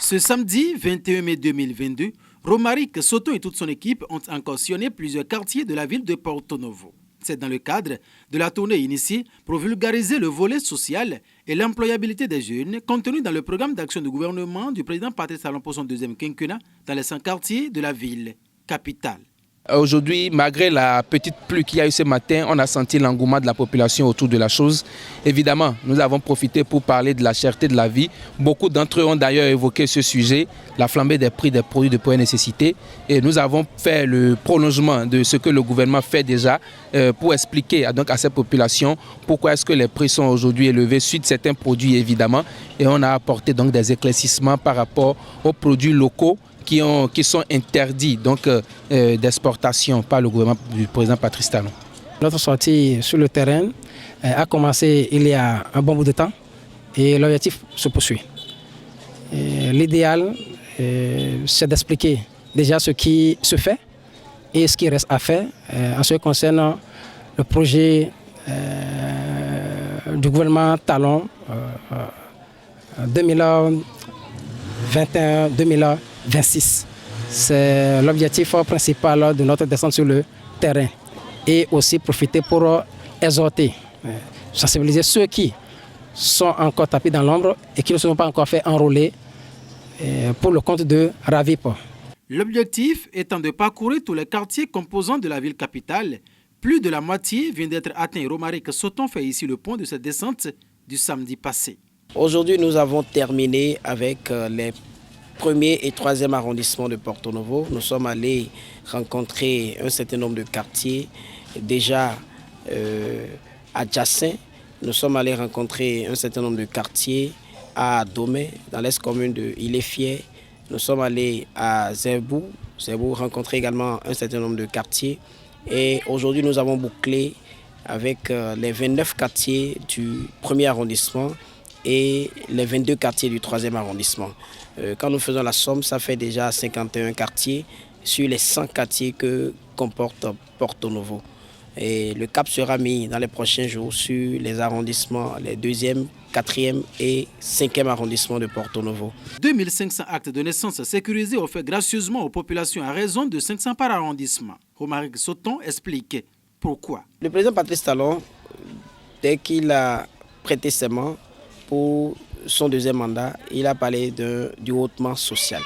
Ce samedi 21 mai 2022, Romaric Soton et toute son équipe ont encore sillonné plusieurs quartiers de la ville de Porto Novo. C'est dans le cadre de la tournée initiée pour vulgariser le volet social et l'employabilité des jeunes contenu dans le programme d'action du gouvernement du président Patrice Talon pour son deuxième quinquennat dans les 100 quartiers de la ville capitale. Aujourd'hui, malgré la petite pluie qu'il y a eu ce matin, on a senti l'engouement de la population autour de la chose. Évidemment, nous avons profité pour parler de la cherté de la vie. Beaucoup d'entre eux ont d'ailleurs évoqué ce sujet, la flambée des prix des produits de première nécessité. Et nous avons fait le prolongement de ce que le gouvernement fait déjà pour expliquer donc à ces populations pourquoi est-ce que les prix sont aujourd'hui élevés suite à certains produits évidemment. Et on a apporté donc des éclaircissements par rapport aux produits locaux qui sont interdits d'exportation par le gouvernement du président Patrice Talon. Notre sortie sur le terrain a commencé il y a un bon bout de temps et l'objectif se poursuit. L'idéal, c'est d'expliquer déjà ce qui se fait et ce qui reste à faire en ce qui concerne le projet du gouvernement Talon 2021-2026. C'est l'objectif principal de notre descente sur le terrain et aussi profiter pour exhorter, sensibiliser ceux qui sont encore tapis dans l'ombre et qui ne se sont pas encore fait enrôler pour le compte de Ravip. L'objectif étant de parcourir tous les quartiers composants de la ville capitale. Plus de la moitié vient d'être atteint. Romaric Soton fait ici le point de cette descente du samedi passé. Aujourd'hui, nous avons terminé avec les premier et troisième arrondissement de Porto Novo. Nous sommes allés rencontrer un certain nombre de quartiers déjà adjacents. Nous sommes allés rencontrer un certain nombre de quartiers à Domé, dans l'est commune de Iléfier. Nous sommes allés à Zerbou rencontrer également un certain nombre de quartiers. Et aujourd'hui, nous avons bouclé avec les 29 quartiers du premier arrondissement et les 22 quartiers du troisième arrondissement. Quand nous faisons la somme, ça fait déjà 51 quartiers sur les 100 quartiers que comporte Porto Novo. Et le cap sera mis dans les prochains jours sur les arrondissements, les 2e, 4e et 5e arrondissements de Porto Novo. 2500 actes de naissance sécurisés offerts gracieusement aux populations à raison de 500 par arrondissement. Romaric Soton explique pourquoi. Le président Patrice Talon, dès qu'il a prêté serment pour son deuxième mandat, il a parlé du hautement social.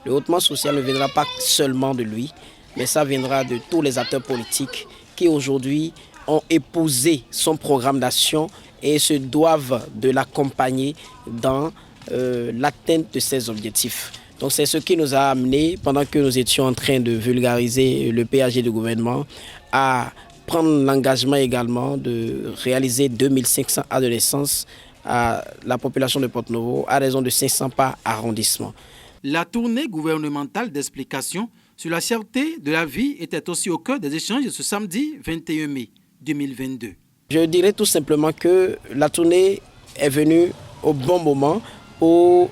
Le hautement social ne viendra pas seulement de lui, mais ça viendra de tous les acteurs politiques qui aujourd'hui ont épousé son programme d'action et se doivent de l'accompagner dans l'atteinte de ses objectifs. Donc c'est ce qui nous a amené, pendant que nous étions en train de vulgariser le PAG du gouvernement, à prendre l'engagement également de réaliser 2500 actes de naissance à la population de Porto Novo à raison de 500 par arrondissement. La tournée gouvernementale d'explication sur la cherté de la vie était aussi au cœur des échanges ce samedi 21 mai 2022. Je dirais tout simplement que la tournée est venue au bon moment pour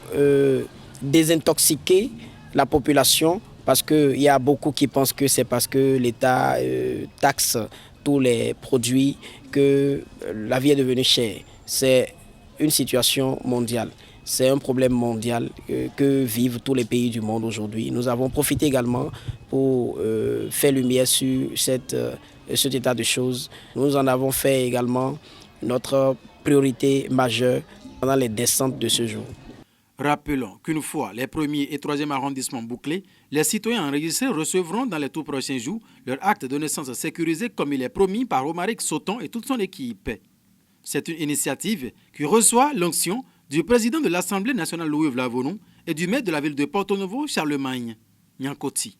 désintoxiquer la population parce qu'il y a beaucoup qui pensent que c'est parce que l'État taxe tous les produits que la vie est devenue chère. C'est une situation mondiale. C'est un problème mondial que vivent tous les pays du monde aujourd'hui. Nous avons profité également pour faire lumière sur cet état de choses. Nous en avons fait également notre priorité majeure pendant les descentes de ce jour. Rappelons qu'une fois les premiers et troisième arrondissements bouclés, les citoyens enregistrés recevront dans les tout prochains jours leur acte de naissance sécurisé comme il est promis par Romaric Soton et toute son équipe. C'est une initiative qui reçoit l'onction du président de l'Assemblée nationale Louis Vlavonou et du maire de la ville de Porto Novo, Charlemagne Nyankoti.